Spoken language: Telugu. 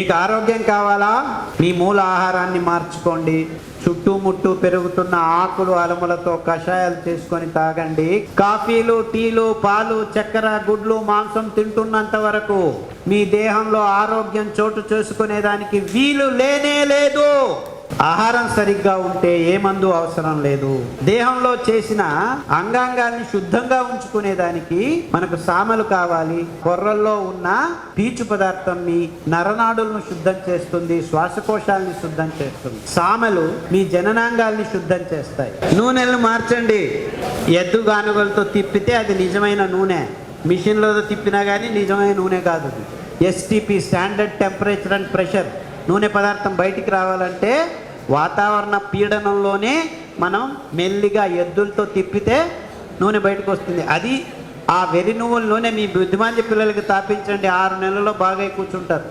మీకు ఆరోగ్యం కావాలా? మీ మూల ఆహారాన్ని మార్చుకోండి. చుట్టుముట్టు పెరుగుతున్న ఆకులు అలములతో కషాయాలు చేసుకొని తాగండి. కాఫీలు, టీలు, పాలు, చక్కెర, గుడ్లు, మాంసం తింటున్నంత వరకు మీ దేహంలో ఆరోగ్యం చోటు చేసుకునేదానికి వీలు లేనే లేదు. ఆహారం సరిగ్గా ఉంటే ఏ మందు అవసరం లేదు. దేహంలో చేసిన అంగాంగాల్ని శుద్ధంగా ఉంచుకునేదానికి మనకు సామలు కావాలి. కొర్రల్లో ఉన్న పీచు పదార్థం మీ నరనాడులను శుద్ధం చేస్తుంది, శ్వాసకోశాలని శుద్ధం చేస్తుంది. సామలు మీ జననాంగాల్ని శుద్ధం చేస్తాయి. నూనెలను మార్చండి. ఎద్దు గానుగలతో తిప్పితే అది నిజమైన నూనె, మిషన్లో తిప్పినా కానీ నిజమైన నూనె కాదు. STP, standard temperature and pressure. నూనె పదార్థం బయటికి రావాలంటే వాతావరణ పీడనంలోనే మనం మెల్లిగా ఎద్దులతో తిప్పితే నూనె బయటకు వస్తుంది. అది ఆ వెర్రి నువ్వుల నూనె మీ బుద్ధిమాంద్య పిల్లలకి తాపించండి, 6 నెలల్లో బాగా కూర్చుంటారు.